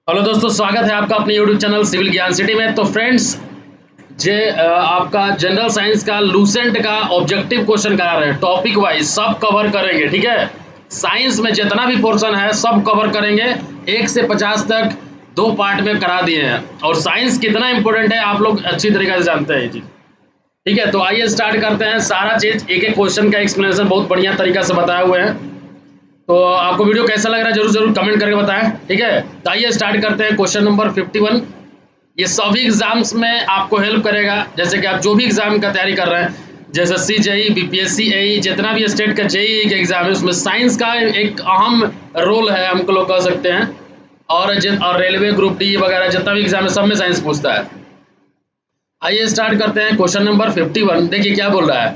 Hello दोस्तों, स्वागत है आपका अपने यूट्यूब चैनल सिविल ज्ञान सिटी में। तो फ्रेंड्स, आपका जनरल साइंस का लूसेंट का ऑब्जेक्टिव क्वेश्चन करा रहे हैं, टॉपिक वाइज सब कवर करेंगे। ठीक है, साइंस में जितना भी पोर्शन है सब कवर करेंगे। 1 से 50 तक 2 पार्ट में करा दिए हैं, और साइंस कितना इंपॉर्टेंट है आप लोग अच्छी तरीके से जानते हैं ये चीज़। ठीक है, तो आइए स्टार्ट करते हैं। सारा चीज़ एक एक क्वेश्चन का एक्सप्लेनेशन बहुत बढ़िया तरीका से बताए हुए हैं। तो आपको वीडियो कैसा लग रहा है जरूर जरूर कमेंट करके बताएं। ठीक है, तो आइए स्टार्ट करते हैं। क्वेश्चन नंबर 51, ये सभी एग्जाम्स में आपको हेल्प करेगा। जैसे कि आप जो भी एग्जाम का तैयारी कर रहे हैं, जैसे सी जेई, बीपीएससी, एई, जितना भी स्टेट का जेई का एग्जाम है, उसमें साइंस का एक अहम रोल है, हम लोग कह सकते हैं। और रेलवे ग्रुप डी वगैरह जितना भी एग्जाम है सब में साइंस पूछता है। आइए स्टार्ट करते हैं। क्वेश्चन नंबर 51 देखिए क्या बोल रहा है।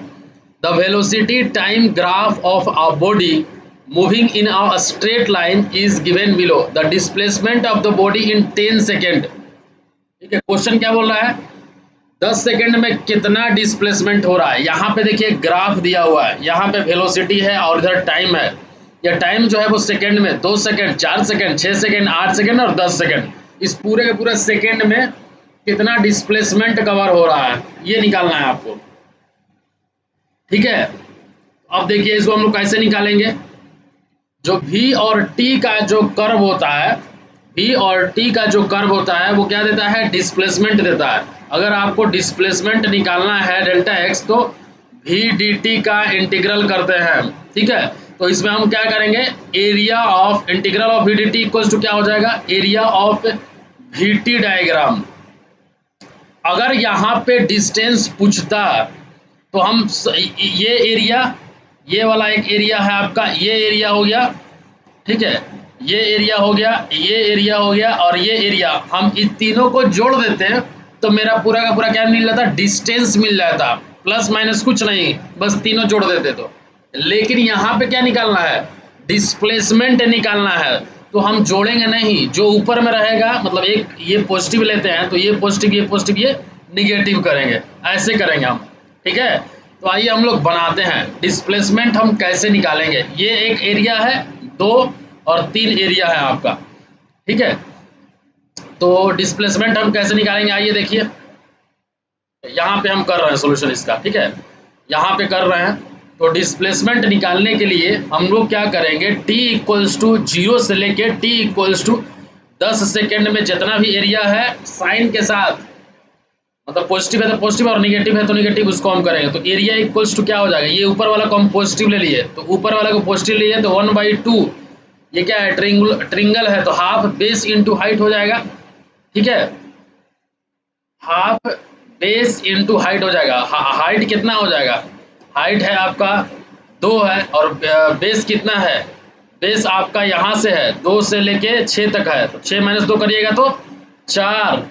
The velocity time graph of a body moving in a straight line is given below. The displacement of the body in 10 second. ठीक है, क्वेश्चन क्या बोल रहा है, 10 सेकेंड में कितना डिस्प्लेसमेंट हो रहा है। यहाँ पे देखिए ग्राफ दिया हुआ है, यहाँ पे वेलोसिटी है और इधर टाइम है। यह टाइम जो है वो सेकेंड में 2 सेकेंड, 4 सेकेंड, 6 सेकेंड, 8 सेकेंड और 10 सेकेंड। इस पूरे के पूरे सेकेंड में कितना डिस्प्लेसमेंट कवर हो रहा है, ये निकालना है आपको। ठीक है, अब देखिए इसको हम लोग कैसे निकालेंगे। जो v और t का जो कर्व होता है, v और t का जो कर्व होता है वो क्या देता है, डिस्प्लेसमेंट देता है। अगर आपको डिस्प्लेसमेंट निकालना है डेल्टा x, तो v dt का इंटीग्रल करते हैं। ठीक है, तो इसमें हम क्या करेंगे, area of integral of v dt equals to क्या हो जाएगा, एरिया ऑफ vt डायग्राम। अगर यहाँ पे डिस्टेंस पूछता तो हम ये एरिया, ये वाला एक एरिया है आपका, ये एरिया हो गया। ठीक है, ये एरिया हो गया, ये एरिया हो गया और ये एरिया, हम इन तीनों को जोड़ देते हैं तो मेरा पूरा का पूरा क्या मिल जाता, डिस्टेंस मिल जाता। प्लस माइनस कुछ नहीं, बस तीनों जोड़ देते तो। लेकिन यहाँ पे क्या निकालना है, डिस्प्लेसमेंट निकालना है। तो हम जोड़ेंगे नहीं, जो ऊपर में रहेगा, मतलब एक ये पॉजिटिव लेते हैं तो ये पॉजिटिव, ये पॉजिटिव, ये निगेटिव करेंगे, ऐसे करेंगे हम। ठीक है, तो आइए हम लोग बनाते हैं डिस्प्लेसमेंट हम कैसे निकालेंगे। ये एक एरिया है, 2 और 3 एरिया है आपका। ठीक है, तो डिस्प्लेसमेंट हम कैसे निकालेंगे, आइए देखिए। यहाँ पे हम कर रहे हैं सोल्यूशन इसका। ठीक है, यहाँ पे कर रहे हैं। तो डिस्प्लेसमेंट निकालने के लिए हम लोग क्या करेंगे, t इक्वल्स टू 0 से लेके t इक्वल्स टू 10 सेकेंड में जितना भी एरिया है साइन के साथ, मतलब पॉजिटिव है तो पॉजिटिव और निगेटिव है तो निगेटिव, उसको हम करेंगे। तो एरिया इक्वल्स टू क्या हो जाएगा, ये ऊपर वाला को हम पॉजिटिव ले लिए, तो ऊपर वाला को पॉजिटिव लिए तो 1/2, ये क्या है, ट्रिंगल है तो हाफ बेस इंटू हाइट हो जाएगा। ठीक है, हाफ बेस इंटू हाइट हो जाएगा। हाइट कितना हो जाएगा, हाइट है आपका 2 है, और बेस कितना है, बेस आपका यहाँ से है 2 से लेके 6 तक है, तो 6 - 2 करिएगा तो 4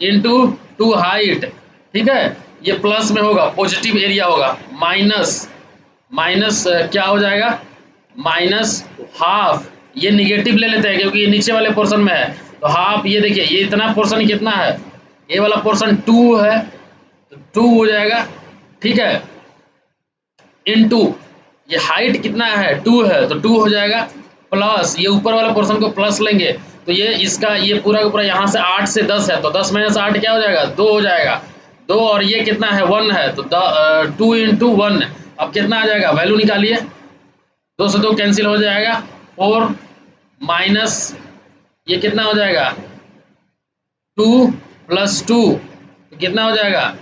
इंटू 2 हाइट। ठीक है, ये प्लस में होगा, पॉजिटिव एरिया होगा, माइनस क्या हो जाएगा, माइनस हाफ। ये निगेटिव ले लेते हैं क्योंकि ये नीचे वाले पोर्शन में है, तो हाफ, ये देखिए ये इतना पोर्शन कितना है, ये वाला पोर्शन 2 है तो 2 हो जाएगा। ठीक है, इनटू ये हाइट कितना है, 2 है तो 2 हो जाएगा, प्लस ये ऊपर वाला पोर्शन को प्लस लेंगे तो ये इसका ये पूरा का पूरा यहाँ से 8 से 10 है तो 10 - 8 क्या हो जाएगा, 2 हो जाएगा। 2 और ये कितना है, 1 है तो 2 इंटू 1, अब कितना आ जाएगा, वैल्यू निकालिए। 2 से 2 कैंसिल हो जाएगा, 4 माइनस ये कितना हो जाएगा, 2 + 2 तो कितना हो जाएगा,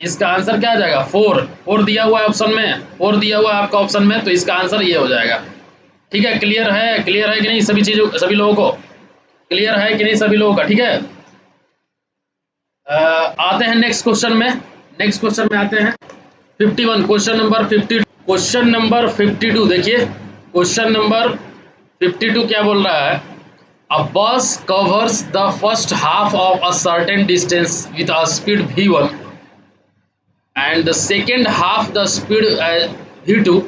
इसका आंसर क्या आ जाएगा, 4। 4 दिया हुआ है ऑप्शन में, 4 दिया हुआ है आपका ऑप्शन में, तो इसका आंसर ये हो जाएगा। ठीक है, क्लियर है, क्लियर है कि नहीं सभी चीज़ों, सभी लोगों को क्लियर है कि नहीं सभी लोगों का। ठीक है, आते हैं नेक्स्ट क्वेश्चन में। नेक्स्ट क्वेश्चन में आते हैं 51, क्वेश्चन नंबर 50, क्वेश्चन नंबर 52 देखिए। क्वेश्चन नंबर 52 क्या बोल रहा है, a bus covers the first half of a certain distance with a speed v1 and the second half the speed v2,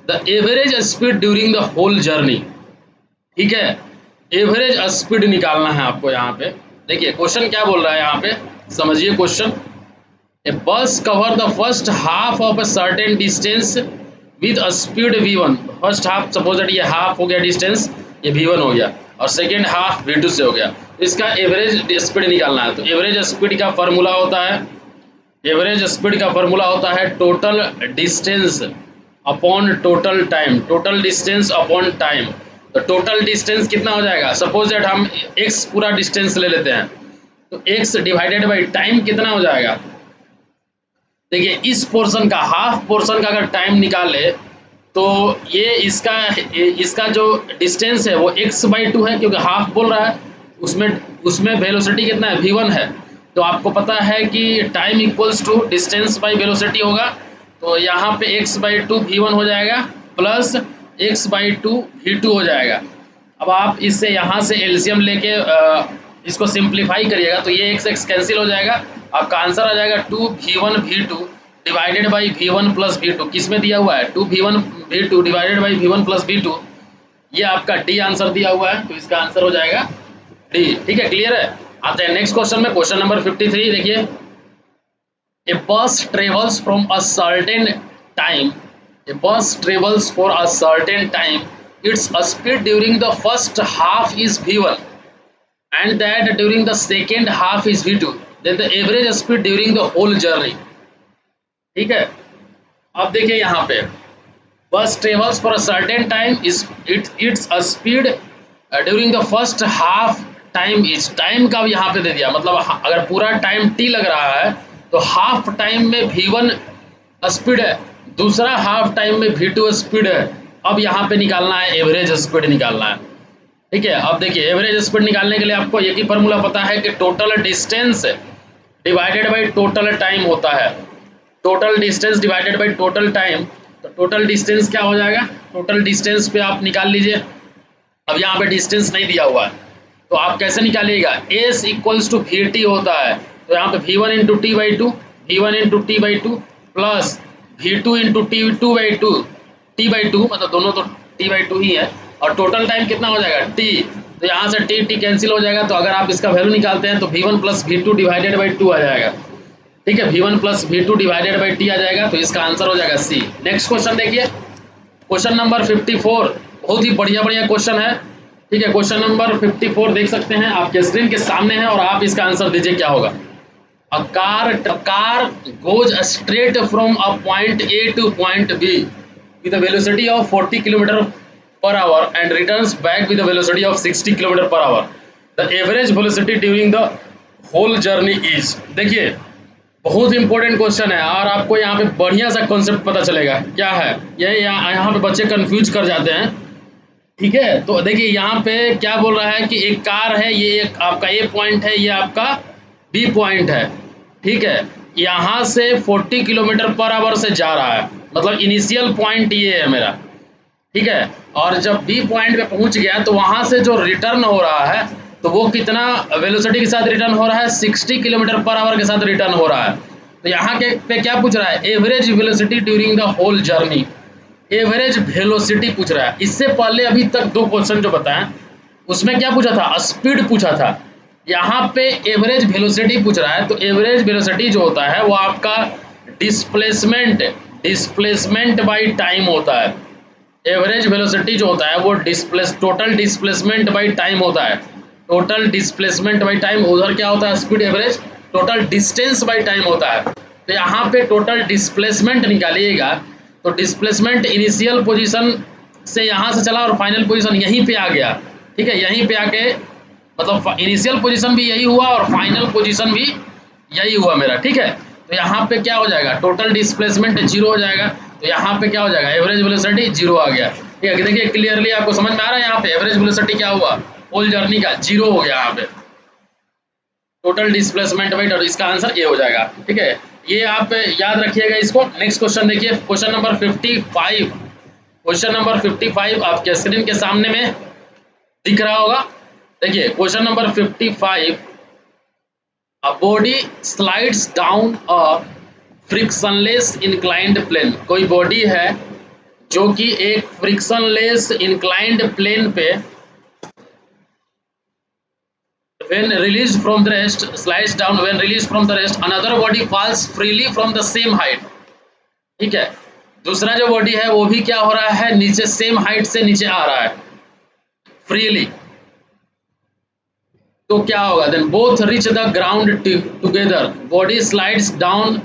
the average speed during the whole journey। ठीक है, average speed निकालना है आपको। यहाँ पे देखिए क्वेश्चन क्या बोल रहा है, यहाँ पे समझिए क्वेश्चन। ए बस cover the first half of a certain distance with a speed v1। First half, suppose that ये हाफ हो गया डिस्टेंस, ये v1 हो गया, और सेकेंड हाफ v2 से हो गया। तो इसका एवरेज स्पीड निकालना है। तो एवरेज स्पीड का फॉर्मूला होता है, एवरेज स्पीड का फॉर्मूला होता है total distance upon total time, total distance upon time. तो टोटल डिस्टेंस कितना हो जाएगा, सपोज दैट हम x पूरा डिस्टेंस ले लेते हैं, तो x डिवाइडेड बाई टाइम कितना हो जाएगा। देखिए इस पोर्शन का, हाफ पोर्शन का अगर टाइम निकाले तो ये इसका जो डिस्टेंस है वो x/2 है, क्योंकि हाफ बोल रहा है, उसमें वेलोसिटी कितना है, v1 है। तो आपको पता है कि time equals to distance by velocity होगा। तो यहाँ पे x/2 v1 हो जाएगा प्लस x/2 v2 हो जाएगा। अब आप इससे यहाँ से एलसीएम लेके इसको सिंप्लीफाई करिएगा तो ये x कैंसिल हो जाएगा। आपका आंसर आ जाएगा 2v1 v2 divided by v1 plus v2। किस में दिया हुआ है, 2v1 v2 divided by v1 plus v2। ये आपका डी आंसर दिया हुआ है, तो इसका आंसर हो जाएगा डी। ठीक है, क्लियर है। आते हैं नेक्स्ट क्वेश्चन में, क्वेश्चन नंबर 53। देखिए, a bus travels from a certain time, a bus travels for a certain time, its speed during the first half is v1 and that during the second half is v2, then the average speed during the whole journey। ठीक है, अब देखिए यहाँ पे बस travels for a certain time is it's a speed during the first half time is, time का भी यहाँ पे दे दिया, मतलब अगर पूरा टाइम t लग रहा है तो हाफ टाइम में v1 स्पीड है, दूसरा हाफ टाइम में v2 स्पीड है। अब यहाँ पे निकालना है एवरेज स्पीड निकालना है। ठीक है, अब देखिए एवरेज स्पीड निकालने के लिए आपको एक ही फॉर्मूला पता है कि total distance divided by total time होता है। Total distance divided by total time, तो टोटल डिस्टेंस क्या हो जाएगा, टोटल डिस्टेंस पे आप निकाल लीजिए। अब यहाँ पे डिस्टेंस नहीं दिया हुआ है तो आप कैसे निकालिएगा, S equals to V T होता है। तो यहाँ पे v1 into T by two, v1 into T by two plus v2 into T by two, मतलब दोनों तो टी बाई टू ही है, और टोटल टाइम कितना हो जाएगा t। तो यहाँ से टी कैंसिल हो जाएगा। तो अगर आप इसका वैल्यू निकालते हैं तो v1 plus v2 divided by 2 आ जाएगा। ठीक है, v1 plus v2 divided by t आ जाएगा, तो इसका आंसर हो जाएगा सी। नेक्स्ट क्वेश्चन देखिए, क्वेश्चन नंबर 54, बहुत ही बढ़िया क्वेश्चन है। ठीक है, क्वेश्चन नंबर 54 देख सकते हैं, आपके स्क्रीन के सामने है और आप इसका आंसर दीजिए क्या होगा। A car goes straight from a point A to point B with a velocity of 40 km per hour and returns back with a velocity of 60 km per hour. The average velocity during the whole journey is। देखिए बहुत important question है और आपको यहाँ पे बढ़िया सा concept पता चलेगा क्या है। ये यहाँ पे बच्चे कंफ्यूज कर जाते हैं। ठीक है, तो देखिए यहाँ पे क्या बोल रहा है कि एक कार है, ये एक आपका ए पॉइंट है, ये आपका बी पॉइंट है। ठीक है, यहाँ से 40 किलोमीटर पर आवर से जा रहा है, मतलब इनिशियल पॉइंट ये है मेरा। ठीक है, और जब बी पॉइंट पे पहुँच गया तो वहाँ से जो रिटर्न हो रहा है तो वो कितना वेलोसिटी के साथ रिटर्न हो रहा है, 60 किलोमीटर पर आवर के साथ रिटर्न हो रहा है। तो यहाँ के पे क्या पूछ रहा है, average velocity during the whole journey, average velocity पूछ रहा है। इससे पहले अभी तक दो क्वेश्चन जो बताएं उसमें क्या पूछा था, स्पीड पूछा था। यहाँ पे एवरेज वेलोसिटी पूछ रहा है। तो एवरेज वेलोसिटी जो होता है वो आपका डिस्प्लेसमेंट बाय टाइम होता है। एवरेज वेलोसिटी जो होता है वो टोटल डिस्प्लेसमेंट बाय टाइम होता है। टोटल डिस्प्लेसमेंट बाय टाइम, उधर क्या होता है speed, average total distance by time होता है। तो यहाँ पे टोटल डिस्प्लेसमेंट निकालिएगा तो डिस्प्लेसमेंट इनिशियल पोजीशन से यहाँ से चला और फाइनल पोजीशन यहीं पे आ गया। ठीक है, यहीं पे आके मतलब इनिशियल पोजीशन भी यही हुआ और फाइनल पोजीशन भी यही हुआ मेरा। ठीक है, तो यहाँ पे क्या हो जाएगा, टोटल डिस्प्लेसमेंट 0 हो जाएगा। तो यहाँ पे क्या हो जाएगा, एवरेज वेलोसिटी 0 आ गया। ठीक है, देखिए क्लियरली आपको समझ में आ रहा है, यहाँ पे एवरेज वेलोसिटी क्या हुआ, होल जर्नी का 0 हो गया यहाँ पे, टोटल डिस्प्लेसमेंट बाय, और इसका आंसर ये हो जाएगा। ठीक है, ये आप याद रखिएगा इसको। नेक्स्ट क्वेश्चन देखिए, क्वेश्चन नंबर 55, क्वेश्चन नंबर 55 आपके स्क्रीन के सामने में दिख रहा होगा। देखिए question number 55, a body slides down a frictionless inclined plane, कोई बॉडी है जो कि एक फ्रिक्शनलेस इंक्लाइंड प्लेन पे when released from the rest slides down, when released from the rest another body falls freely from the same height। ठीक है, दूसरा जो बॉडी है वो भी क्या हो रहा है, नीचे सेम हाइट से नीचे आ रहा है फ्रीली। तो क्या होगा, then both reach the ground together, body slides down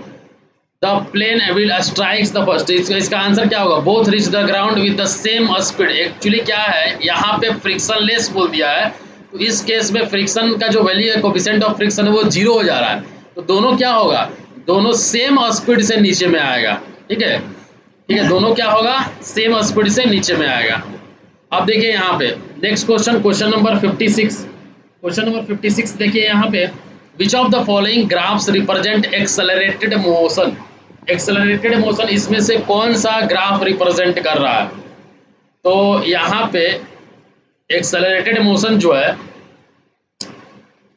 the plane will strikes the first. इसका आंसर क्या होगा, both reach the ground with the same speed. Actually क्या है, यहाँ पे फ्रिक्शन लेस बोल दिया है, तो इस केस में फ्रिक्शन का जो वैल्यू है, कोफिशिएंट ऑफ फ्रिक्शन है, वो 0 हो जा रहा है। तो दोनों क्या होगा, दोनों सेम स्पीड से नीचे में आएगा। ठीक है, ठीक है, दोनों क्या होगा, सेम स्पीड से नीचे में आएगा। अब देखिए यहाँ पे next question, question number 56। Question number 56 देखिए यहाँ पे, which of the following graphs represent accelerated motion. Accelerated motion, इसमें से कौन सा ग्राफ रिप्रेजेंट कर रहा है। तो यहाँ पे एक्सेलरेटेड मोशन जो है,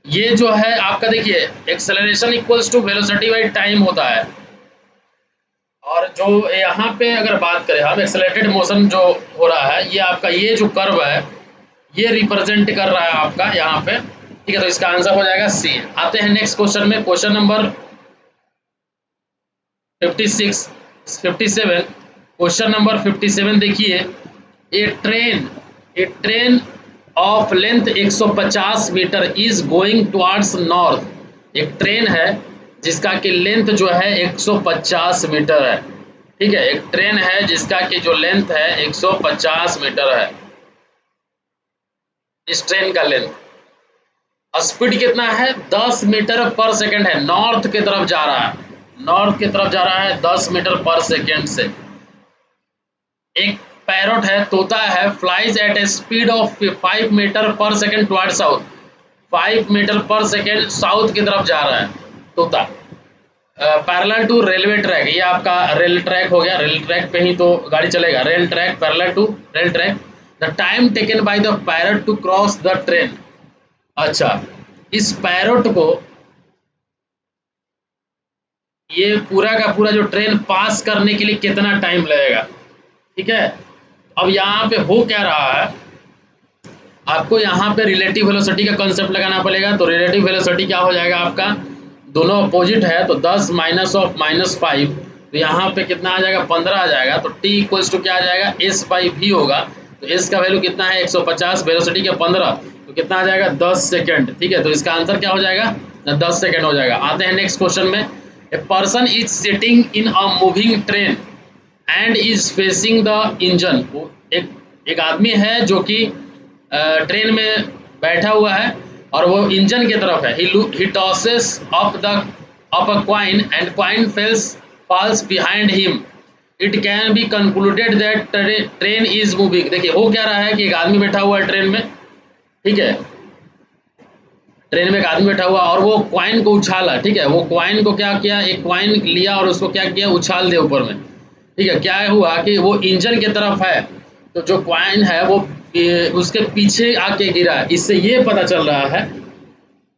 ये जो है आपका देखिए, acceleration equals to velocity by time होता है। और जो यहाँ पे अगर बात करें हम, एक्सेलरेटेड मोशन जो हो रहा है, ये आपका ये जो कर्व है, ये रिप्रेजेंट कर रहा है आपका यहाँ पे। ठीक है, तो इसका आंसर हो जाएगा सी। आते हैं नेक्स्ट क्वेश्चन में, क्वेश्चन नंबर 56 57। क्वेश्चन नंबर 57 देखिए, a train of length 150 metre is going towards north. एक ट्रेन है जिसका कि लेंथ जो है 150 मीटर है। ठीक है, एक ट्रेन है जिसका कि जो लेंथ है 150 मीटर है। इस ट्रेन का लेंथ, स्पीड कितना है, 10 मीटर पर सेकंड है, नॉर्थ की तरफ जा रहा है, नॉर्थ की तरफ जा रहा है 10 मीटर पर सेकंड से। एक पैरोट है, तोता है, flies at a speed of 5 metre per second toward south. 5 metre per second south की तरफ जा रहा है तोता। पैरेलल टू रेलवे ट्रैक, ये आपका रेल ट्रैक हो गया, रेल ट्रैक पे ही तो गाड़ी चलेगा, rail track parallel to rail track. The time taken by the parrot to cross the train. अच्छा, इस पैरोट को ये पूरा का पूरा जो ट्रेन पास करने के लिए कितना टाइम लगेगा। ठीक है, अब यहाँ पे हो क्या रहा है, आपको यहाँ पे रिलेटिव वेलोसिटी का कंसेप्ट लगाना पड़ेगा। तो रिलेटिव वेलोसिटी क्या हो जाएगा आपका, दोनों अपोजिट है, तो 10 माइनस ऑफ -5, तो यहाँ पे कितना आ जाएगा, 15 आ जाएगा। तो t इक्वल्स टू क्या आ जाएगा, s/v होगा। तो s का वैल्यू कितना है, 150, वेलोसिटी का 15, तो कितना आ जाएगा, 10 सेकेंड। ठीक है, तो इसका आंसर क्या हो जाएगा, 10 सेकेंड हो जाएगा। आते हैं नेक्स्ट क्वेश्चन में, a person is sitting in a moving train and is facing the engine. एक आदमी है जो कि ट्रेन में बैठा हुआ है और वो इंजन की तरफ है। He tosses up a coin and coin falls behind him. It can be concluded that train is moving. देखिए हो क्या रहा है कि एक आदमी बैठा हुआ है ट्रेन में। ठीक है, ट्रेन में एक आदमी बैठा हुआ और वो कॉइन को उछाला। ठीक है, वो कॉइन को क्या किया, एक कॉइन लिया और उसको क्या किया, उछाल दिया ऊपर में। ठीक है, क्या हुआ कि वो इंजन की तरफ है, तो जो कॉइन है वो उसके पीछे आके गिरा। इससे ये पता चल रहा है,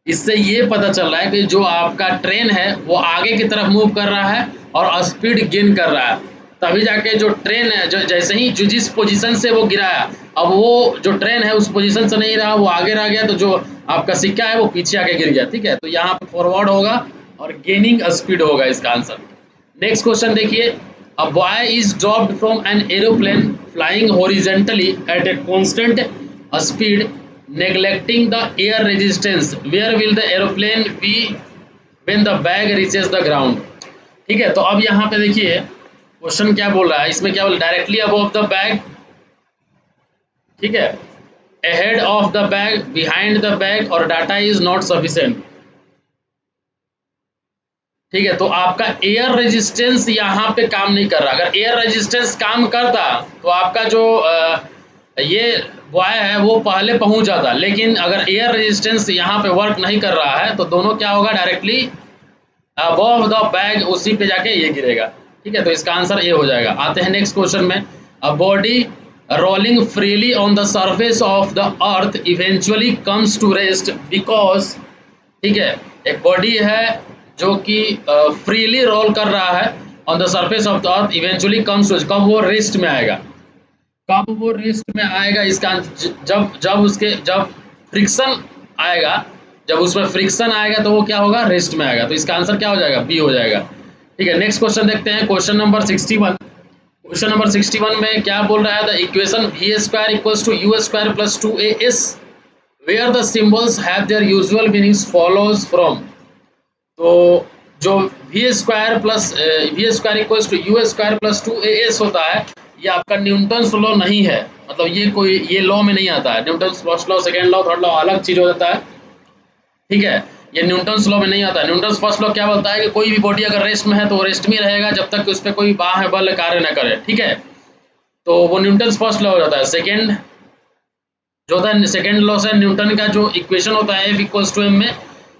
इससे ये पता चल रहा है कि जो आपका ट्रेन है वो आगे की तरफ मूव कर रहा है और स्पीड गेन कर रहा है। तभी जाके जो ट्रेन है, जो जैसे ही जो जिस पोजीशन से वो गिराया, अब वो जो ट्रेन है उस पोजीशन से नहीं रहा, वो आगे रह गया, तो जो आपका सिक्का है वो पीछे आके गिर गया। ठीक है, तो यहाँ पे फॉरवर्ड होगा और गेनिंग स्पीड होगा इसका आंसर। नेक्स्ट क्वेश्चन देखिए, a boy is dropped from an aeroplane flying horizontally at a constant speed neglecting the air resistance. Where will the aeroplane be when the bag reaches the ground? ठीक है, तो अब यहाँ पे देखिए question क्या बोल रहा है, इसमें क्या बोल, डायरेक्टली अबव द बैग, ठीक है, ahead of the bag, behind the bag और डाटा इज नॉट सफिशिएंट। ठीक है, तो आपका एयर रेजिस्टेंस यहाँ पे काम नहीं कर रहा। अगर एयर रेजिस्टेंस काम करता तो आपका जो ये बॉय है वो पहले पहुंच जाता, लेकिन अगर एयर रेजिस्टेंस यहाँ पे वर्क नहीं कर रहा है तो दोनों क्या होगा, डायरेक्टली अबव द बैग, उसी पे जाके ये गिरेगा। ठीक है, तो इसका आंसर ये हो जाएगा। आते हैं नेक्स्ट क्वेश्चन में, a body rolling freely on the surface of the earth eventually comes to rest because. ठीक है, एक बॉडी है जो कि फ्रीली रोल कर रहा है on the surface of the earth, eventually comes to, कब वो रेस्ट में आएगा, कब वो रेस्ट में आएगा, इसका जब फ्रिक्शन आएगा, जब उसमें फ्रिक्शन आएगा तो वो क्या होगा, रेस्ट में आएगा। तो इसका आंसर क्या हो जाएगा, बी हो जाएगा। ठीक है, नेक्स्ट क्वेश्चन देखते हैं, क्वेश्चन नंबर 61। क्वेश्चन नंबर 61 में क्या बोल रहा है, the equation v² = u² + 2as where the symbols have their usual meanings follows from. तो जो v square plus v square equals to u square plus 2as होता है, ये आपका न्यूटन्स लॉ नहीं है, मतलब ये लॉ में नहीं आता है। Newton's first law, second law, third law अलग चीज हो जाता है, ठीक है। ये न्यूटन्स लॉ में नहीं आता है। न्यूटन्स फर्स्ट लॉ क्या बोलता है कि कोई भी बॉडी अगर रेस्ट में है तो वो रेस्ट में रहेगा जब तक उस पर कोई बाह्य बल कार्य न करे, ठीक है। तो वो न्यूटन्स फर्स्ट लॉ हो जाता है। सेकेंड जो होता है, सेकेंड लॉ से न्यूटन का जो इक्वेशन होता है F इक्वल्स टू m में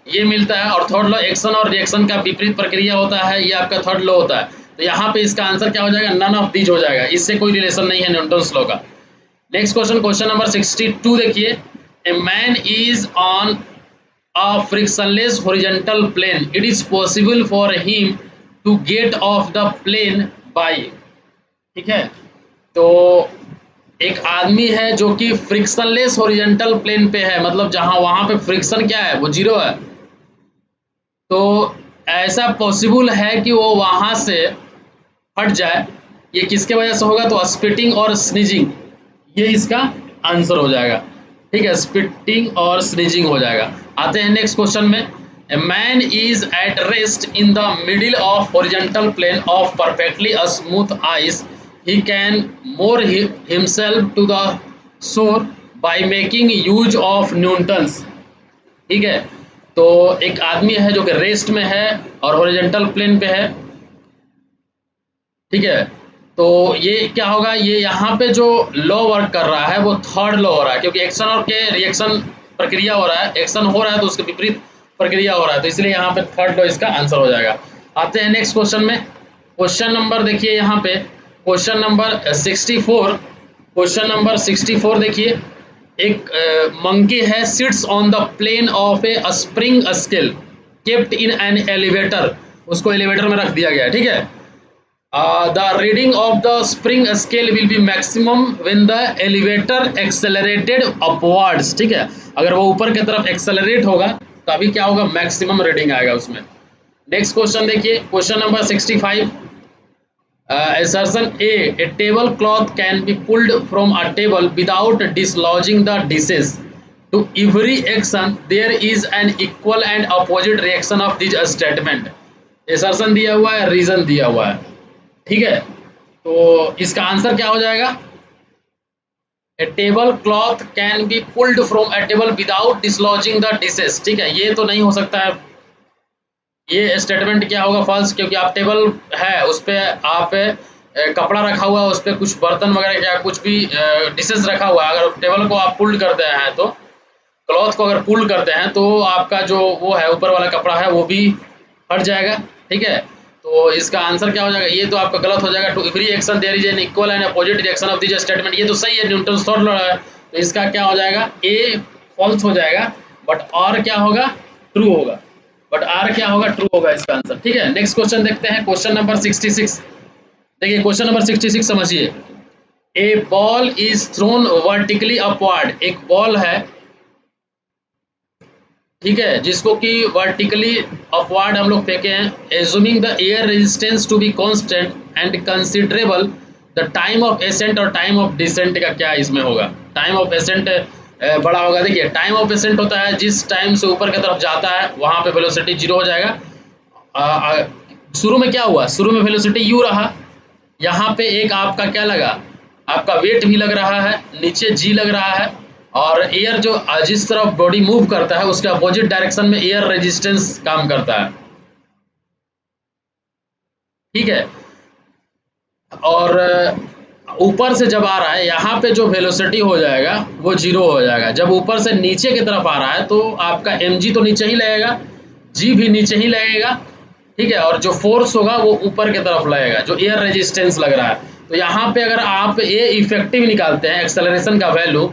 ये मिलता है। और थर्ड लॉ एक्शन और रिएक्शन का विपरीत प्रक्रिया होता है, ये आपका थर्ड लॉ होता है। तो यहाँ पे इसका आंसर क्या हो जाएगा, नन ऑफ दीज हो जाएगा, इससे कोई रिलेशन नहीं है न्यूटन्स लॉ का। नेक्स्ट क्वेश्चन, क्वेश्चन नंबर 62 देखिए। ए man is on a frictionless horizontal plane. It is possible for him to get off the plane by, ठीक है। तो एक आदमी है जो कि फ्रिक्शनलेस हॉरिजॉन्टल प्लेन पे है, मतलब जहां वहां पे फ्रिक्शन क्या है, वो जीरो है। तो ऐसा पॉसिबल है कि वो वहां से हट जाए। ये किसके वजह से होगा, तो स्पिटिंग और स्नीजिंग, ये इसका आंसर हो जाएगा, ठीक है। स्पिटिंग और स्नीजिंग हो जाएगा। आते हैं नेक्स्ट क्वेश्चन में। A man is at rest in the middle of horizontal plane of perfectly smooth ice, he can more himself to the shore by making use of Newton's, ठीक है। तो एक आदमी है जो कि रेस्ट में है और हॉरिजॉन्टल प्लेन पे है, ठीक है। तो ये क्या होगा, ये यहाँ पे जो लॉ वर्क कर रहा है वो थर्ड लॉ हो रहा है, क्योंकि एक्शन और के रिएक्शन प्रक्रिया हो रहा है, एक्शन हो रहा है तो उसके विपरीत प्रक्रिया हो रहा है, तो इसलिए यहाँ पे थर्ड लॉ इसका आंसर हो जाएगा। आते हैं नेक्स्ट क्वेश्चन में। क्वेश्चन नंबर देखिए यहाँ पे, क्वेश्चन नंबर 64। क्वेश्चन नंबर 64 देखिए। एक मंकी है, sits on the plane of a spring scale kept in an elevator, उसको एलिवेटर में रख दिया गया है, ठीक है। The reading of the spring scale will be maximum when the elevator accelerated upwards, ठीक है। अगर वो ऊपर की तरफ एक्सेलरेट होगा तो अभी क्या होगा, मैक्सिमम रीडिंग आएगा उसमें। नेक्स्ट क्वेश्चन देखिए, question number 65। assertion A table cloth can be pulled from a table without dislodging the dishes. To every action there is an equal and opposite reaction of this statement. assertion दिया हुआ है, reason दिया हुआ है, ठीक है। तो इसका आंसर क्या हो जाएगा, a table cloth can be pulled from a table without dislodging the dishes, ठीक है। ये तो नहीं हो सकता है, ये स्टेटमेंट क्या होगा, फॉल्स, क्योंकि आप टेबल है उस पर आप कपड़ा रखा हुआ है, उस पर कुछ बर्तन वगैरह या कुछ भी डिशेस रखा हुआ है, अगर टेबल को आप पुल्ड करते हैं तो क्लॉथ को अगर पुल करते हैं तो आपका जो वो है ऊपर वाला कपड़ा है वो भी हट जाएगा, ठीक है। तो इसका आंसर क्या हो जाएगा, ये तो आपका गलत हो जाएगा। To every action there is an equal and opposite reaction of this statement, ये तो सही है, न्यूटन थर्ड लॉ है। तो इसका क्या हो जाएगा, ए फॉल्स हो जाएगा, बट और क्या होगा, ट्रू होगा, बट आर क्या होगा, ट्रू होगा इसका आंसर, ठीक है। नेक्स्ट क्वेश्चन देखते हैं, क्वेश्चन नंबर 66। देखिए क्वेश्चन नंबर 66 समझिए। A ball is thrown vertically upward, एक बॉल है, ठीक है, जिसको कि वर्टिकली अपवर्ड हम लोग फेंके हैं। Assuming the air resistance to be constant and considerable, the time of ascent और टाइम ऑफ डिसेंट का क्या इसमें होगा, टाइम ऑफ एसेंट बड़ा होगा। देखिए टाइम ऑफ एसेंट होता है जिस टाइम से ऊपर की तरफ जाता है वहां पे वेलोसिटी जीरो हो जाएगा। शुरू में क्या हुआ, शुरू में वेलोसिटी यू रहा, यहाँ पे एक आपका क्या लगा, आपका वेट भी लग रहा है, नीचे जी लग रहा है, और एयर जो जिस तरफ बॉडी मूव करता है उसके अपोजिट डायरेक्शन में एयर रेजिस्टेंस काम करता है, ठीक है। और ऊपर से जब आ रहा है यहाँ पे जो वेलोसिटी हो जाएगा वो जीरो हो जाएगा। जब ऊपर से नीचे की तरफ आ रहा है तो आपका mg तो नीचे ही लगेगा, g भी नीचे ही लगेगा, ठीक है। और जो फोर्स होगा वो ऊपर की तरफ लगेगा, जो एयर रेजिस्टेंस लग रहा है। तो यहाँ पे अगर आप ए इफेक्टिव निकालते हैं एक्सेलरेशन का वैल्यू,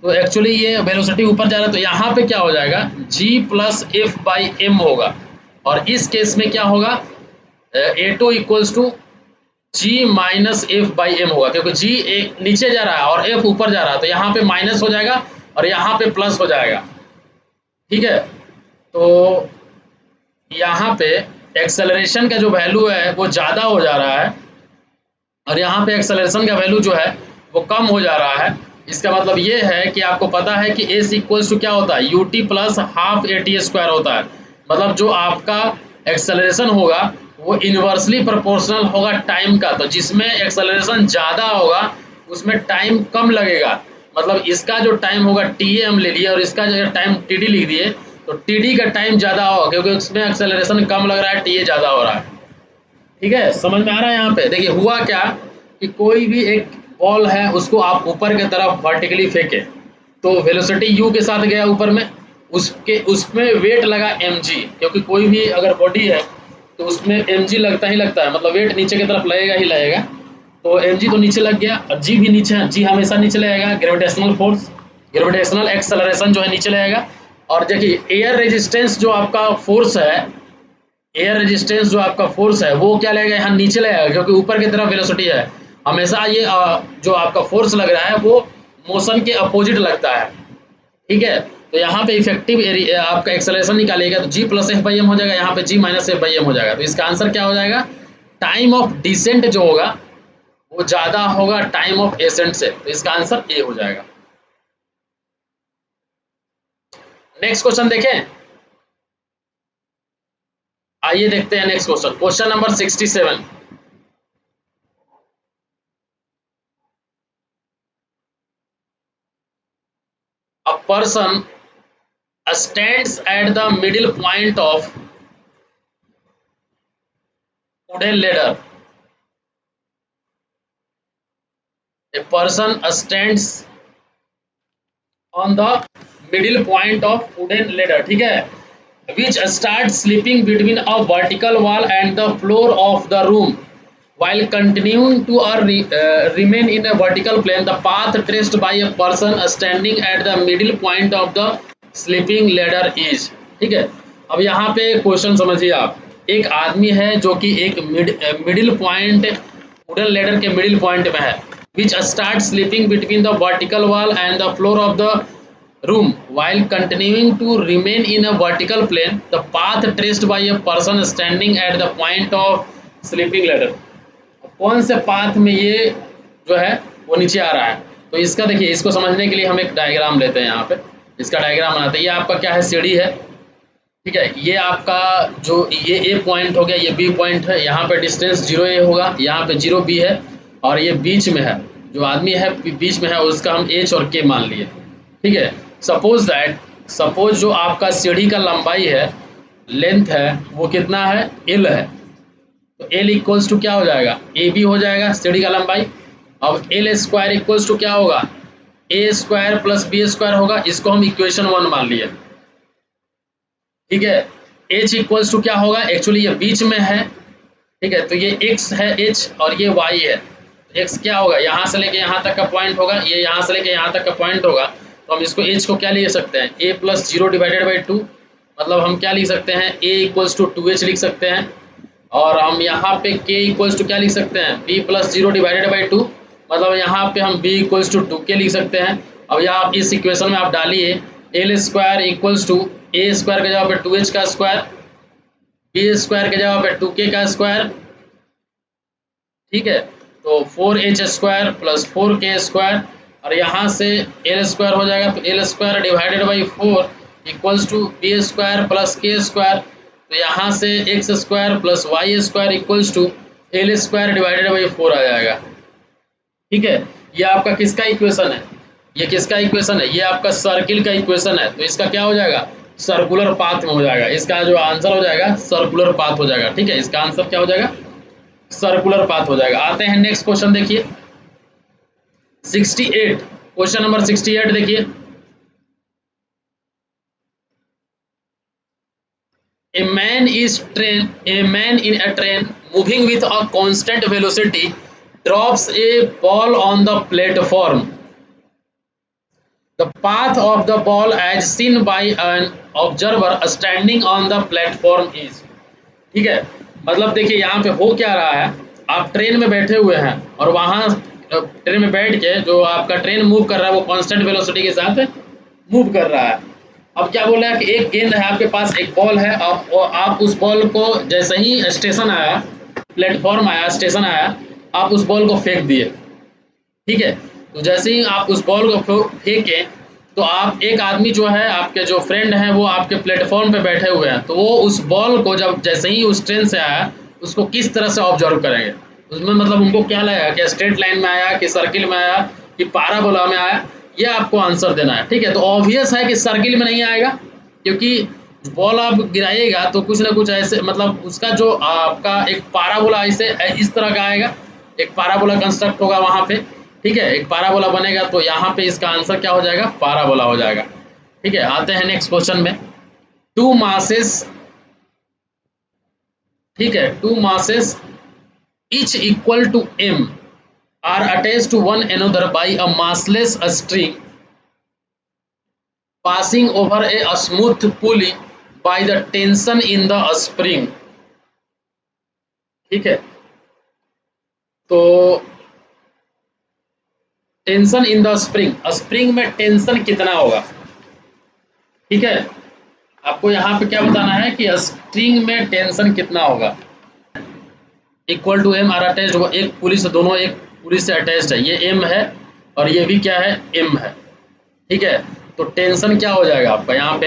तो एक्चुअली ये वेलोसिटी ऊपर जा रहा है, तो यहाँ पे क्या हो जाएगा, g plus f by m होगा। और इस केस में क्या होगा, A2 equals to g minus f by m होगा, क्योंकि g नीचे जा रहा है और f ऊपर जा रहा है, तो यहाँ पे माइनस हो जाएगा और यहाँ पे प्लस हो जाएगा, ठीक है। तो यहाँ पे एक्सेलरेशन का जो वैल्यू है वो ज़्यादा हो जा रहा है और यहाँ पे एक्सेलरेशन का वैल्यू जो है वो कम हो जा रहा है। इसका मतलब ये है कि आपको पता है कि एस इक्वल्स टू क्या होता है, UT plus half a t square होता है। मतलब जो आपका एक्सेलरेशन होगा वो इन्वर्सली प्रोपोर्शनल होगा टाइम का। तो जिसमें एक्सेलरेशन ज़्यादा होगा उसमें टाइम कम लगेगा। मतलब इसका जो टाइम होगा टी ए हम ले लिए और इसका जो टाइम टी डी लिख दिए, तो टी डी का टाइम ज़्यादा होगा क्योंकि उसमें एक्सेलरेशन कम लग रहा है, टी ए ज़्यादा हो रहा है। ठीक है, समझ में आ रहा है। यहाँ पे देखिए हुआ क्या कि कोई भी एक बॉल है उसको आप ऊपर की तरफ वर्टिकली फेंके, तो वेलोसिटी यू के साथ गया ऊपर में, उसके उसमें वेट लगा mg, क्योंकि कोई भी अगर बॉडी है तो उसमें mg लगता ही लगता है, मतलब वेट नीचे की तरफ लगेगा ही लगेगा। तो mg तो नीचे लग गया और g भी नीचे है, g हमेशा नीचे लगेगा, ग्रेविटेशनल फोर्स, ग्रेविटेशनल एक्सेलरेशन जो है नीचे लगेगा। और देखिए एयर रेजिस्टेंस जो आपका फोर्स है, एयर रेजिस्टेंस जो आपका फोर्स है वो क्या लगेगा, यहाँ नीचे लगेगा क्योंकि ऊपर की तरफ वेलोसिटी है। हमेशा ये जो आपका फोर्स लग रहा है वो मोशन के अपोजिट लगता है। ठीक है, तो यहाँ पे इफेक्टिव एरिया आपका एक्सेलरेशन निकालिएगा तो जी प्लस एफ बाई एम हो जाएगा, यहाँ पे जी माइनस एफ बाई एम हो जाएगा। तो इसका आंसर क्या हो जाएगा, टाइम ऑफ डिसेंट जो होगा वो ज़्यादा होगा टाइम ऑफ एसेंट से। तो इसका आंसर ए हो जाएगा। नेक्स्ट क्वेश्चन देखें, आइए देखते हैं next question. Question number 67। A person stands at the middle point of wooden ladder. A person stands on the middle point of wooden ladder. ठीक है, which starts slipping between a vertical wall and the floor of the room while continuing to remain in a vertical plane. The path traced by a person standing at the middle point of the slipping ladder is। ठीक है, अब यहाँ पे question समझिए आप। एक आदमी है जो कि एक मिडिल पॉइंट वुडन लेडर के मिडिल पॉइंट में है, which start sleeping between the vertical wall and the floor of the room while continuing to remain in a vertical plane. The path traced by a person standing at the point of sleeping ladder। कौन से path में ये जो है वो नीचे आ रहा है। तो इसका देखिए, इसको समझने के लिए हम एक डायग्राम लेते हैं। यहाँ पे इसका डायग्राम बनाते हैं। ये आपका क्या है, सीढ़ी है। ठीक है, ये आपका जो ये ए पॉइंट हो गया, ये बी पॉइंट है। यहाँ पे डिस्टेंस 0 ए होगा, यहाँ पे 0 बी है और ये बीच में है, जो आदमी है बीच में है उसका हम एच और के मान लिए। ठीक है, सपोज जो आपका सीढ़ी का लंबाई है, लेंथ है, वो कितना है, एल है। तो एल इक्वल्स टू क्या हो जाएगा, ए बी हो जाएगा सीढ़ी का लंबाई। अब एल स्क्वायर इक्वल्स टू क्या होगा, ए स्क्वायर प्लस बी स्क्वायर होगा। इसको हम इक्वेशन 1 मान लिए। ठीक है, एच इक्वल्स टू क्या होगा, एक्चुअली ये बीच में है। ठीक है, तो ये एक्स है एच और ये वाई है। एक्स क्या होगा, यहाँ से लेके यहाँ तक का पॉइंट होगा, ये यहाँ से लेके यहाँ तक का पॉइंट होगा। तो हम इसको एच को क्या लिख सकते हैं, ए प्लस 0 डिवाइडेड बाई 2। मतलब हम क्या लिख सकते हैं, ए इक्वल्स टू 2h लिख सकते हैं। और हम यहाँ पे k इक्वल्स टू क्या लिख सकते हैं, b प्लस 0 डिवाइडेड बाई 2। मतलब यहाँ पे हम b इक्वल्स टू 2k लिख सकते हैं। अब यहाँ इस इक्वेशन में आप डालिए l square equals to a square के जगह पे 2h का स्क्वायर, बी स्क्वायर के जगह पे 2k का स्क्वायर। ठीक है, तो 4h square plus 4k square और यहाँ से एल स्क्वायर हो जाएगा। तो l square divided by 4 equals to b square plus k square. तो यहाँ से x square plus y square equals to l square divided by 4 आ जाएगा। ठीक है, ये आपका किसका इक्वेशन है, ये किसका इक्वेशन है, ये आपका सर्किल का इक्वेशन है। तो इसका क्या हो जाएगा, सर्कुलर पाथ में हो जाएगा। इसका जो आंसर हो जाएगा सर्कुलर पाथ हो जाएगा। ठीक है, इसका आंसर क्या हो जाएगा, सर्कुलर पाथ हो जाएगा। आते हैं नेक्स्ट क्वेश्चन देखिए 68, क्वेश्चन नंबर 68 देखिए। A man in a train moving with a constant velocity drops a ball on the platform. The path of the ball as seen by an observer standing on the platform is। ठीक है, मतलब देखिए यहाँ पे हो क्या रहा है, आप ट्रेन में बैठे हुए हैं और वहाँ ट्रेन में बैठ के जो आपका ट्रेन मूव कर रहा है वो कांस्टेंट वेलोसिटी के साथ मूव कर रहा है। अब क्या बोल रहा है कि एक गेंद है आपके पास, एक बॉल है। आप उस बॉल को जैसे ही स्टेशन आया, प्लेटफॉर्म आया, स्टेशन आया, आप उस बॉल को फेंक दिए। ठीक है, तो जैसे ही आप उस बॉल को फेंकें तो आप एक आदमी जो है आपके जो फ्रेंड हैं वो आपके प्लेटफॉर्म पे बैठे हुए हैं, तो वो उस बॉल को जब जैसे ही उस ट्रेन से आया उसको किस तरह से ऑब्जर्व करेंगे, उसमें मतलब उनको क्या लगेगा कि स्ट्रेट लाइन में आया कि सर्किल में आया कि पाराबोला में आया, ये आपको आंसर देना है। ठीक है, तो ऑब्वियस है कि सर्किल में नहीं आएगा, क्योंकि बॉल आप गिराइएगा तो कुछ ना कुछ ऐसे मतलब उसका जो आपका एक पाराबोला ऐसे इस तरह का आएगा, एक पाराबोला कंस्ट्रक्ट होगा वहाँ पे। ठीक है, एक पाराबोला बनेगा, तो यहाँ पे इसका आंसर क्या हो जाएगा, पाराबोला हो जाएगा। ठीक है, आते हैं नेक्स्ट क्वेश्चन में। टू मासेस, ठीक है, two masses each equal to m are attached to one another by a massless string passing over a smooth pulley by the tension in the spring। ठीक है, तो tension in the spring, spring में tension कितना होगा। ठीक है, आपको यहाँ पे क्या बताना है कि स्प्रिंग में टेंशन कितना होगा। Equal to m are attached, वो एक पुली से, दोनों एक पुली से अटैच्ड है, ये एम है और ये भी क्या है, एम है। ठीक है, तो टेंशन क्या हो जाएगा आपका यहाँ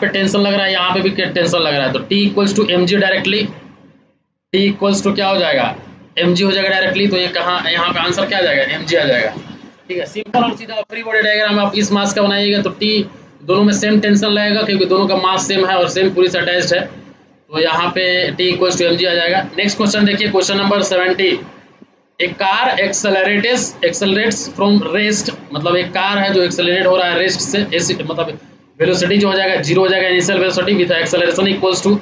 पे टेंशन लग रहा है, यहाँ पे भी टेंशन लग रहा है, तो T equals to M g directly, T equals to क्या हो जाएगा, एम जी हो जाएगा डायरेक्टली। तो ये कहाँ, यहाँ पे आंसर क्या आ जाएगा, एम जी आ जाएगा। ठीक है, सिंपल और सीधा फ्री बॉडी डायग्राम आप इस मास का बनाइएगा तो टी दोनों में सेम टेंशन लगेगा, क्योंकि दोनों का मास सेम है और सेम पुली से अटैच्ड है, तो यहाँ पे T equals to M G आ जाएगा। नेक्स्ट क्वेश्चन देखिए, क्वेश्चन नंबर 70। एक कार एक्सेलरेट्स फ्रॉम रेस्ट, मतलब एक कार है जो एक्सेलरेट हो रहा है रेस्ट से, मतलब वेलोसिटी जो हो जाएगा जीरो हो जाएगा, initial velocity with acceleration equals to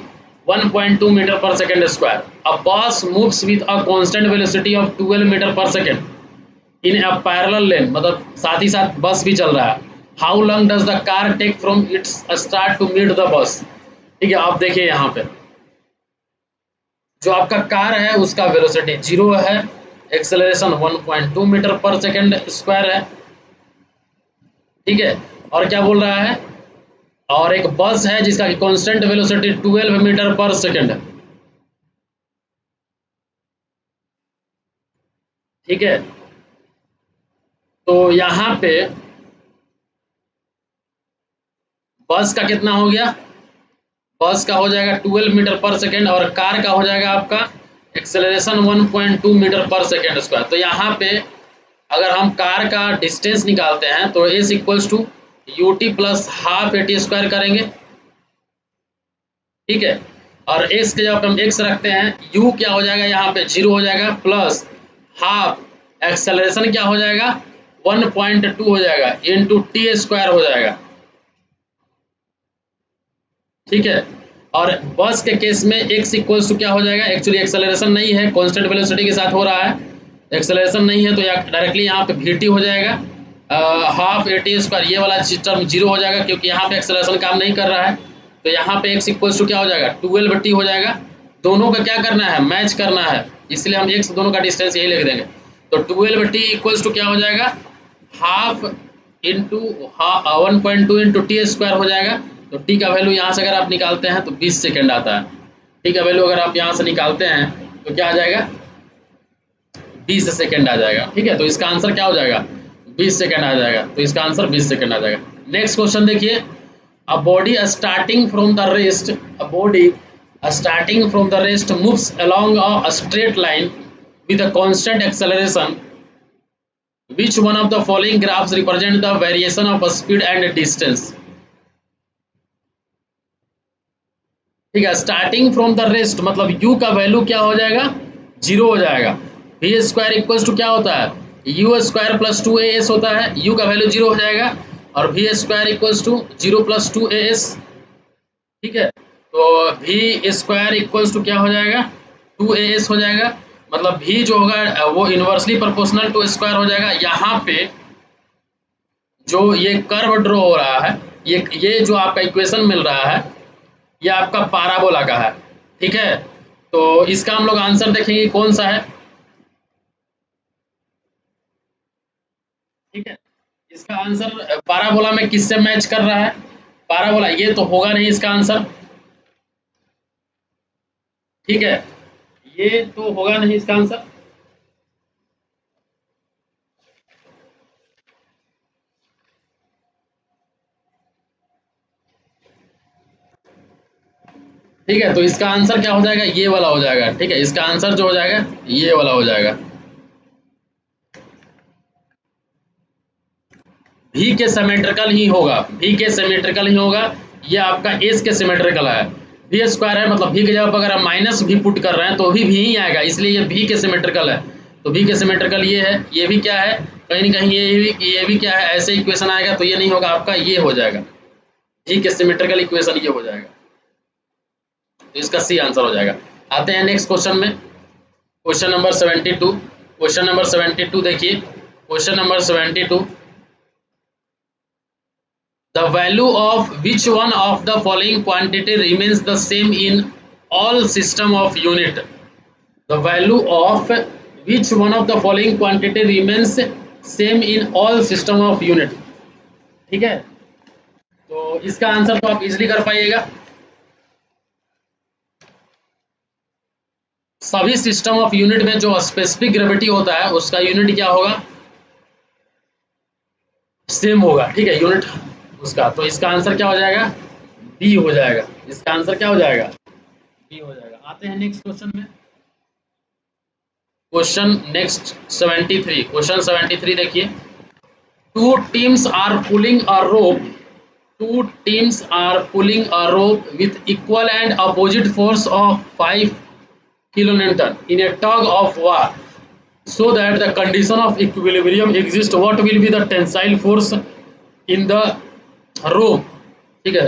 1.2 metre per second square. A bus moves with a constant velocity of 12 metre per second in a parallel lane, मतलब साथ ही साथ बस भी चल रहा है। How long does the car take from its start to meet the bus. ठीक है, आप देखिए यहाँ पे जो आपका कार है उसका वेलोसिटी जीरो है, acceleration 1.2 metre per second square है। ठीक है, और क्या बोल रहा है, और एक बस है जिसका constant velocity 12 metre per second है। ठीक है, तो यहाँ पे बस का कितना हो गया, बस का हो जाएगा 12 मीटर पर सेकंड और कार का हो जाएगा आपका acceleration 1.2 metre per second square. तो यहाँ पे अगर हम कार का डिस्टेंस निकालते हैं तो s equals to u t plus half a t square करेंगे। ठीक है, और एक्स के जब हम एक्स रखते हैं यू क्या हो जाएगा, यहाँ पे जीरो हो जाएगा, प्लस हाफ एक्सेलरेशन क्या हो जाएगा 1.2 हो जाएगा इंटू टी स्क्वायर हो जाएगा। ठीक है, और बस के केस में x इक्वल्स टू क्या हो जाएगा, एक्चुअली एक्सेलरेशन नहीं है, कांस्टेंट वेलोसिटी के साथ हो रहा है, एक्सेलरेशन नहीं है, तो डायरेक्टली यहाँ पे वी टी हो जाएगा हाफ ए टी स्क्वायर, ये वाला टर्म जीरो हो जाएगा क्योंकि यहाँ पे एक्सेलरेशन काम नहीं कर रहा है। तो यहाँ पे x इक्वल्स टू क्या हो जाएगा 12 टी हो जाएगा। दोनों का क्या करना है, मैच करना है, इसलिए हम x दोनों का डिस्टेंस यही लिख देंगे। तो 12 टी इक्वल्स टू क्या हो जाएगा, half into 1.2 into T square हो जाएगा। तो टी का वैल्यू यहाँ से अगर आप निकालते हैं तो 20 सेकेंड आता है। टी का वैल्यू अगर आप यहाँ से निकालते हैं तो क्या आ जाएगा, 20 सेकेंड आ जाएगा। ठीक है, तो इसका आंसर क्या हो जाएगा, 20 सेकेंड आ जाएगा, तो इसका आंसर 20 सेकेंड आ जाएगा। नेक्स्ट क्वेश्चन देखिए, a body starting from the rest, a body starting from the rest moves along a straight line with a constant acceleration, which one of the following graphs represent the variation of speed and distance। ठीक है, starting from the rest मतलब u का value क्या हो जाएगा, zero हो जाएगा। We square equals to क्या होता है, u square plus two a s होता है, u का वैल्यू जीरो हो जाएगा और v square equals to zero plus two a s. ठीक है, तो वी स्क्वायर इक्वल्स टू क्या हो जाएगा, टू ए एस हो जाएगा, मतलब v जो होगा वो इनवर्सली प्रोपोर्शनल टू स्क्वायर हो जाएगा। यहाँ पे जो ये कर्व ड्रॉ हो रहा है, ये जो आपका इक्वेशन मिल रहा है ये आपका पाराबोला का है। ठीक है, तो इसका हम लोग आंसर देखेंगे कौन सा है। ठीक है, इसका आंसर पाराबोला में किससे मैच कर रहा है, पाराबोला, ये तो होगा नहीं इसका आंसर। ठीक है, ये तो होगा नहीं इसका आंसर। ठीक है, तो इसका आंसर क्या हो जाएगा, ये वाला हो जाएगा। ठीक है, इसका आंसर जो हो जाएगा ये वाला हो जाएगा। भी के सिमेट्रिकल ही होगा, भी के सिमेट्रिकल ही होगा। ये आपका एस के सिमेट्रिकल है। भी स्क्वायर है मतलब भी की जगह पर अगर हम माइनस भी पुट कर रहे हैं तो भी ही आएगा, इसलिए ये भी के सिमेट्रिकल है। तो भी के सिमेट्रिकल ये है, ये भी क्या है, कहीं ना कहीं ये भी क्या है, ऐसे इक्वेशन आएगा तो ये नहीं होगा आपका, ये हो जाएगा। भी के सिमेट्रिकल इक्वेशन ये हो जाएगा, तो इसका सी आंसर हो जाएगा। आते हैं नेक्स्ट क्वेश्चन में, क्वेश्चन नंबर 72। क्वेश्चन नंबर 72 देखिए, question number 72, the value of which one of the following quantity remains the same in all system of unit? The value of which one of the following quantity remains same in all system of unit? ठीक है, तो इसका answer तो आप easily कर पाइएगा। सभी system of unit में जो स्पेसिफिक ग्रेविटी होता है उसका यूनिट क्या होगा, सेम होगा। ठीक है, यूनिट उसका, तो इसका आंसर क्या हो जाएगा, बी हो जाएगा। इसका आंसर क्या हो जाएगा, बी हो जाएगा। आते हैं नेक्स्ट क्वेश्चन में, क्वेश्चन नेक्स्ट 73। क्वेश्चन 73 देखिए, two teams are pulling a rope, two teams are pulling a rope with equal and opposite force of 5 kilonewton in a tug of war, so that the condition of equilibrium exists. What will be the tensile force in the rope? ठीक है,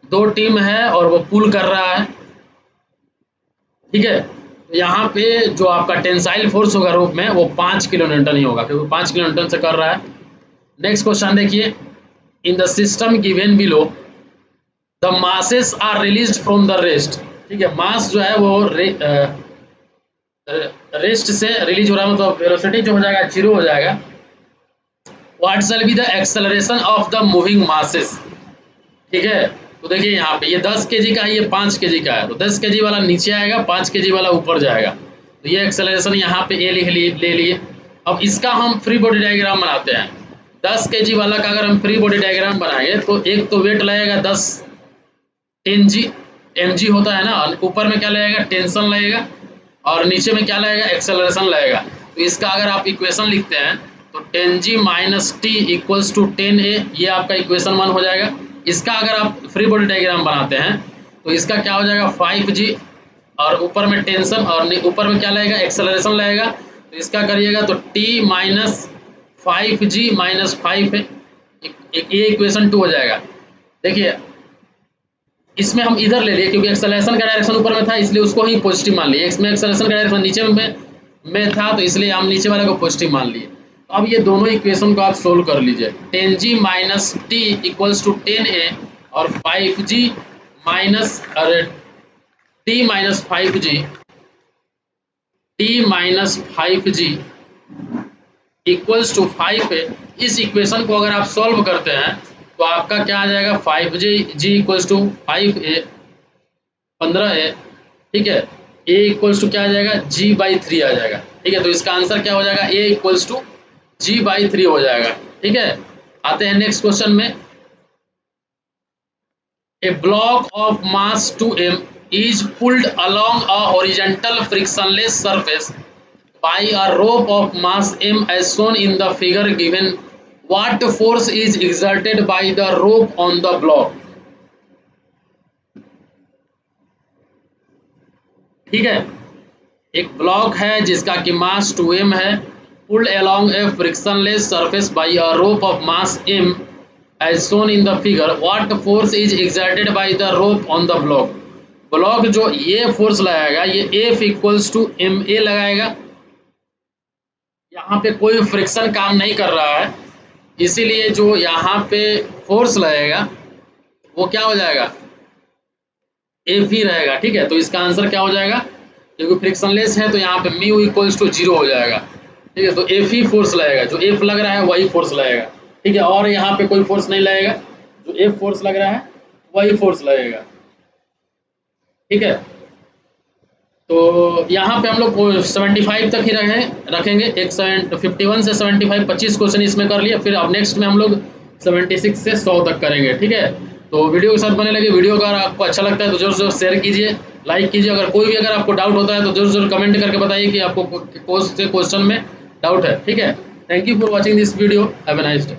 दो team है और वो पुल कर रहा है। ठीक है, यहाँ पे जो आपका टेंसाइल फोर्स होगा रोप में वो 5 किलो न्यूटन ही होगा, क्योंकि 5 किलो न्यूटन से कर रहा है। नेक्स्ट क्वेश्चन देखिए, in the system given below the masses are released from the rest. ठीक है, मास जो है वो रेस्ट से रिलीज हो रहा है, मतलब वेलोसिटी जो हो जाएगा जीरो हो जाएगा। What shall be the acceleration of the moving masses. ठीक है, तो देखिए यहाँ पे ये 10 केजी का है, ये 5 केजी का है, तो 10 केजी वाला नीचे आएगा, 5 केजी वाला ऊपर जाएगा। तो ये एक्सेलरेशन यहाँ पे ए लिख लिए, ले लिए। अब इसका हम फ्री बॉडी डायग्राम बनाते हैं। 10 केजी वाला का अगर हम फ्री बॉडी डायग्राम बनाएंगे तो एक तो वेट लगेगा 10 mg होता है ना, ऊपर में क्या लगेगा, टेंशन लगेगा, और नीचे में क्या लगेगा, एक्सेलरेशन लगेगा। तो इसका अगर आप इक्वेशन लिखते हैं तो 10g minus T equals to 10a, ये आपका इक्वेशन 1 हो जाएगा। इसका अगर आप फ्री बॉडी डायग्राम बनाते हैं तो इसका क्या हो जाएगा, 5g, और ऊपर में टेंशन और ऊपर में क्या लगेगा, एक्सेलरेशन लगेगा। तो इसका करिएगा तो t माइनस 5g माइनस 5 है, ये इक्वेशन 2 हो जाएगा। देखिए इसमें हम इधर ले लिए क्योंकि एक्सेलरेशन का डायरेक्शन ऊपर में था, इसलिए उसको ही पॉजिटिव मान लिए। इसमें एक्सेलरेशन का डायरेक्शन नीचे में था, तो इसलिए हम नीचे वाले को पॉजिटिव मान लिए। अब ये दोनों इक्वेशन को आप सोल्व कर लीजिए। 10g minus T equals to 10a और 5g minus T minus 5g, T minus 5g equals to 5a। इस इक्वेशन को अगर आप सॉल्व करते हैं तो आपका क्या आ जाएगा, 5g equals to 5a 15a। ठीक है, a इक्वल्स टू क्या आ जाएगा, g/3 आ जाएगा। ठीक है, तो इसका आंसर क्या हो जाएगा, a इक्वल्स टू g/3 हो जाएगा। ठीक है, आते हैं नेक्स्ट क्वेश्चन में। A block of mass 2m is pulled along a horizontal frictionless surface by a rope of mass m as shown in the figure given. What force is exerted by the rope on the block? ठीक है, एक block है जिसका कि मास 2m है, pulled along a frictionless surface by a rope of mass m as shown in the figure. What force is exerted by the rope on the block? Block जो ये force लगाएगा ये F इक्वल्स टू ma लगाएगा। यहाँ पे कोई friction काम नहीं कर रहा है, इसीलिए जो यहाँ पे फोर्स लगेगा वो क्या हो जाएगा, एफ ही रहेगा। ठीक है, तो इसका आंसर क्या हो जाएगा, क्योंकि फ्रिक्शनलेस है तो यहाँ पे म्यू इक्वल्स टू 0 हो जाएगा। ठीक है, तो एफ ही फोर्स लगेगा, जो एफ लग रहा है वही फोर्स लगेगा। ठीक है, और यहाँ पे कोई फोर्स नहीं लगेगा, जो एफ फोर्स लग रहा है वही फोर्स लगेगा। ठीक है, तो यहाँ पे हम लोग 75 तक ही रखेंगे। एक 51 से 75 25 क्वेश्चन इसमें कर लिए, फिर अब नेक्स्ट में हम लोग 76 से 100 तक करेंगे। ठीक है, तो वीडियो के साथ बने लगे। वीडियो अगर आपको अच्छा लगता है तो जरूर जरूर शेयर कीजिए, लाइक कीजिए। अगर कोई भी अगर आपको डाउट होता है तो जरूर जरूर कमेंट करके बताइए कि आपको कौन से क्वेश्चन में डाउट है, ठीक है। Thank you for watching this video, have a nice day.